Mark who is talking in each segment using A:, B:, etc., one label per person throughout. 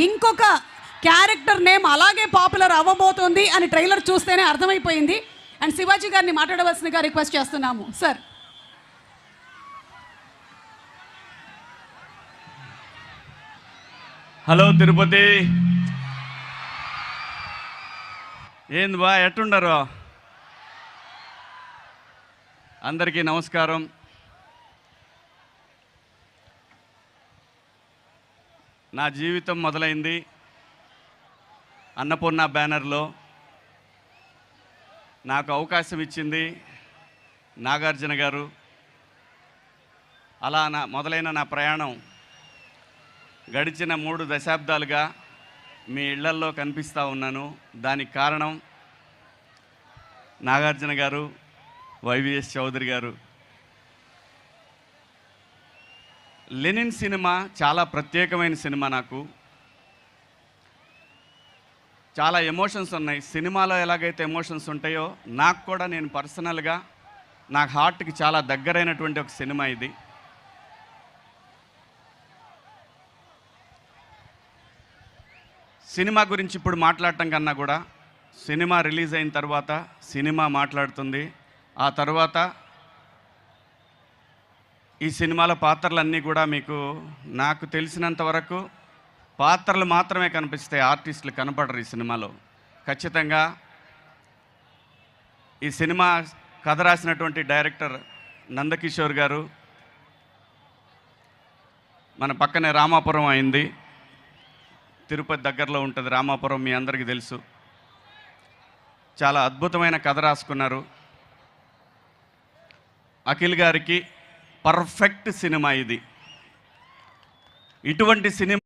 A: ఇంకొక character name అలాగే popular అవ్వబోతోంది అని ట్రైలర్ చూస్తేనే అర్థమైపోయింది. అండ్ శివాజీ గారిని మాట్లాడవలసిందిగా రిక్వెస్ట్ చేస్తున్నాము సార్.
B: హలో తిరుపతి, ఏంది బా ఎట్టుండరు? అందరికీ నమస్కారం. నా జీవితం మొదలైంది అన్నపూర్ణ బ్యానర్లో. నాకు అవకాశం ఇచ్చింది నాగార్జున గారు. అలా మొదలైన నా ప్రయాణం గడిచిన 3 దశాబ్దాలుగా మీ ఇళ్లల్లో కనిపిస్తూ ఉన్నాను. దానికి కారణం నాగార్జున గారు, వైవిఎస్ చౌదరి గారు. లెనిన్ సినిమా చాలా ప్రత్యేకమైన సినిమా. నాకు చాలా ఎమోషన్స్ ఉన్నాయి. సినిమాలో ఎలాగైతే ఎమోషన్స్ ఉంటాయో నాకు కూడా, నేను పర్సనల్గా నా హార్ట్కి చాలా దగ్గరైనటువంటి ఒక సినిమా ఇది. సినిమా గురించి ఇప్పుడు మాట్లాడటం కన్నా కూడా సినిమా రిలీజ్ అయిన తర్వాత సినిమా మాట్లాడుతుంది. ఆ తర్వాత ఈ సినిమాలో పాత్రలన్నీ కూడా మీకు, నాకు తెలిసినంత వరకు పాత్రలు మాత్రమే కనిపిస్తాయి, ఆర్టిస్టులు కనపడరు ఈ సినిమాలో. ఖచ్చితంగా ఈ సినిమా కథ రాసినటువంటి డైరెక్టర్ నందకిషోర్ గారు, మన పక్కనే రామాపురం అయింది, తిరుపతి దగ్గరలో ఉంటుంది రామాపురం, మీ అందరికీ తెలుసు. చాలా అద్భుతమైన కథ రాసుకున్నారు. అఖిల్ గారికి పర్ఫెక్ట్ సినిమా ఇది. ఇటువంటి cinema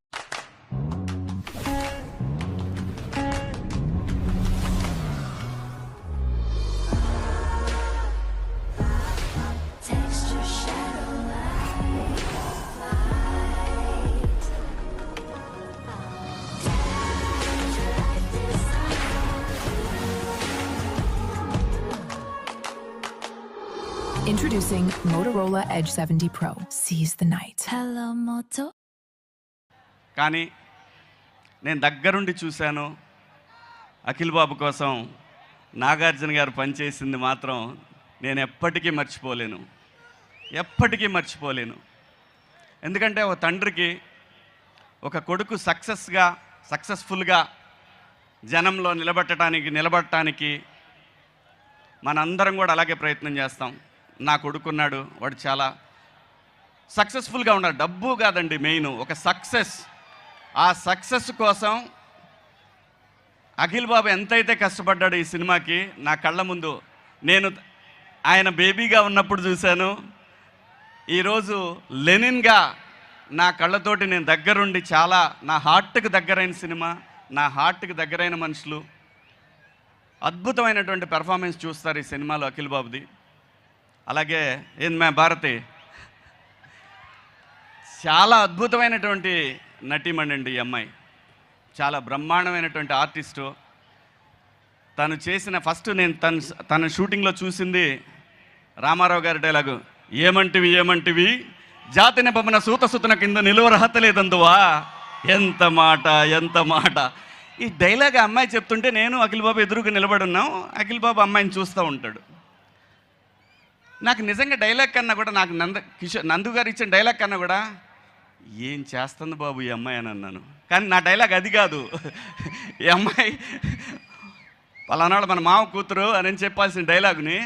C: Introducing Motorola Edge 70 Pro. Seize the night.
D: Hello, Moto.
B: కానీ నేను దగ్గరుండి చూశాను. అఖిల్ బాబు కోసం నాగార్జున గారు పనిచేసింది మాత్రం నేను ఎప్పటికీ మర్చిపోలేను, ఎప్పటికీ మర్చిపోలేను. ఎందుకంటే ఒక తండ్రికి ఒక కొడుకు సక్సెస్ఫుల్గా జనంలో నిలబడటానికి మనందరం కూడా అలాగే ప్రయత్నం చేస్తాం. నా కొడుకున్నాడు, వాడు చాలా సక్సెస్ఫుల్గా ఉన్నాడు. డబ్బు కాదండి మెయిన్, ఒక సక్సెస్. ఆ సక్సెస్ కోసం అఖిల్ బాబు ఎంతైతే కష్టపడ్డాడు ఈ సినిమాకి, నా కళ్ళ ముందు నేను ఆయన బేబీగా ఉన్నప్పుడు చూశాను. ఈరోజు లెనిన్గా నా కళ్ళతోటి నేను దగ్గరుండి, చాలా నా హార్ట్కి దగ్గరైన సినిమా, నా హార్ట్కి దగ్గరైన మనుషులు, అద్భుతమైనటువంటి పెర్ఫార్మెన్స్ చూస్తారు ఈ సినిమాలో అఖిల్ బాబుది. అలాగే ఏంది భారతి, చాలా అద్భుతమైనటువంటి నటీమణి అండి ఈ అమ్మాయి. చాలా బ్రహ్మాండమైనటువంటి ఆర్టిస్టు. తను చేసిన ఫస్ట్ నేను తన షూటింగ్లో చూసింది రామారావు గారి డైలాగు, ఏమంటివి జాతి నిపమన సూతసుతన కింద నిలువరహత లేదందువా. ఎంత మాట. ఈ డైలాగ్ అమ్మాయి చెప్తుంటే నేను అఖిల్ బాబు ఎదురుగా నిలబడి ఉన్నాం. అఖిల్ బాబు అమ్మాయిని చూస్తూ ఉంటాడు. నాకు నిజంగా డైలాగ్ కన్నా కూడా, నాకు నందు గారు ఇచ్చిన డైలాగ్ కన్నా కూడా, ఏం చేస్తుంది బాబు ఈ అమ్మాయి అని అన్నాను. కానీ నా డైలాగ్ అది కాదు. ఈ అమ్మాయి పలానాడు మన మావ కూతురు అని చెప్పాల్సిన డైలాగుని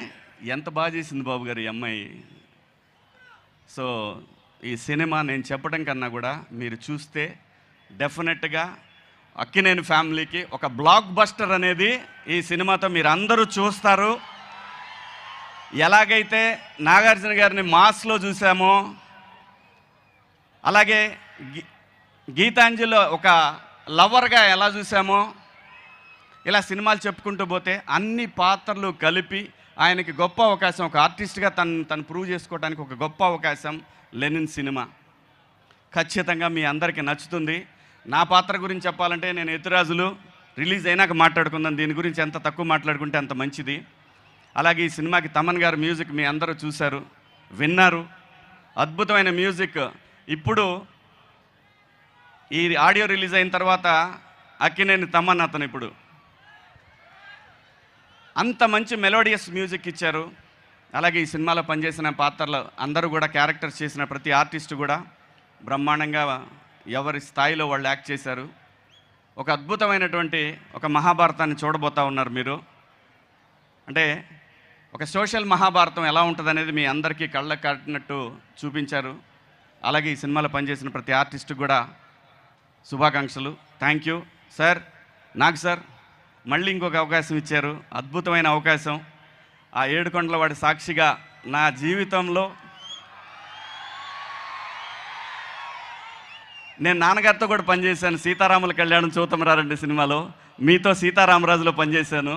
B: ఎంత బాగా చేసింది బాబు గారు ఈ అమ్మాయి. సో ఈ సినిమా నేను చెప్పడం కన్నా కూడా మీరు చూస్తే డెఫినెట్గా అక్కినేని ఫ్యామిలీకి ఒక బ్లాక్ బస్టర్ అనేది ఈ సినిమాతో మీరు అందరూ చూస్తారు. ఎలాగైతే నాగార్జున గారిని మాస్లో చూసామో, అలాగే గీతాంజలిలో ఒక లవర్గా ఎలా చూసామో, ఇలా సినిమాలు చెప్పుకుంటూ పోతే అన్ని పాత్రలు కలిపి ఆయనకి గొప్ప అవకాశం, ఒక ఆర్టిస్ట్గా తను ప్రూవ్ చేసుకోవడానికి ఒక గొప్ప అవకాశం లెనిన్ సినిమా. ఖచ్చితంగా మీ అందరికీ నచ్చుతుంది. నా పాత్ర గురించి చెప్పాలంటే, నేను ఎత్తురాజులు రిలీజ్ అయినాక మాట్లాడుకుందాం, దీని గురించి ఎంత తక్కువ మాట్లాడుకుంటే అంత మంచిది. అలాగే ఈ సినిమాకి తమన్ గారు మ్యూజిక్ మీ అందరూ చూశారు, విన్నారు. అద్భుతమైన మ్యూజిక్. ఇప్పుడు ఈ ఆడియో రిలీజ్ అయిన తర్వాత అక్కినేని తమ్మన్ అతను ఇప్పుడు అంత మంచి మెలోడియస్ మ్యూజిక్ ఇచ్చారు. అలాగే ఈ సినిమాలో పనిచేసిన పాత్రలు అందరూ కూడా క్యారెక్టర్స్ చేసిన ప్రతి ఆర్టిస్టు కూడా బ్రహ్మాండంగా ఎవరి స్థాయిలో వాళ్ళు యాక్ట్ చేశారు. ఒక అద్భుతమైనటువంటి ఒక మహాభారతాన్ని చూడబోతా ఉన్నారు మీరు. అంటే ఒక సోషల్ మహాభారతం ఎలా ఉంటుందనేది మీ అందరికీ కళ్ళకు కట్టినట్టు చూపించారు. అలాగే ఈ సినిమాలో పనిచేసిన ప్రతి ఆర్టిస్టు కూడా శుభాకాంక్షలు. Thank you sir. నాకు సార్ మళ్ళీ ఇంకొక అవకాశం ఇచ్చారు, అద్భుతమైన అవకాశం. ఆ ఏడుకొండల వాడి సాక్షిగా నా జీవితంలో నేను నాన్నగారితో కూడా పనిచేశాను. సీతారాముల కళ్యాణం చూతమరారండి సినిమాలో మీతో సీతారామరాజులో పనిచేశాను.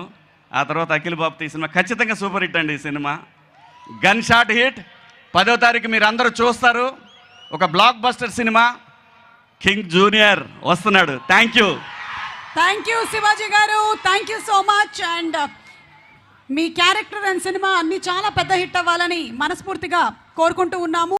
B: ఆ తర్వాత అఖిల్ బాబుతో ఈ సినిమా ఖచ్చితంగా సూపర్ హిట్ అండి. ఈ సినిమా గన్ షాట్ హిట్. 10వ తారీఖు మీరు అందరూ చూస్తారు. ఒక block buster cinema. King junior వస్తున్నాడు. థ్యాంక్ యూ
A: శివాజీ గారు, thank you so much. And me character and cinema అన్నీ చాలా పెద్ద హిట్ అవ్వాలని మనస్ఫూర్తిగా కోరుకుంటూ ఉన్నాము.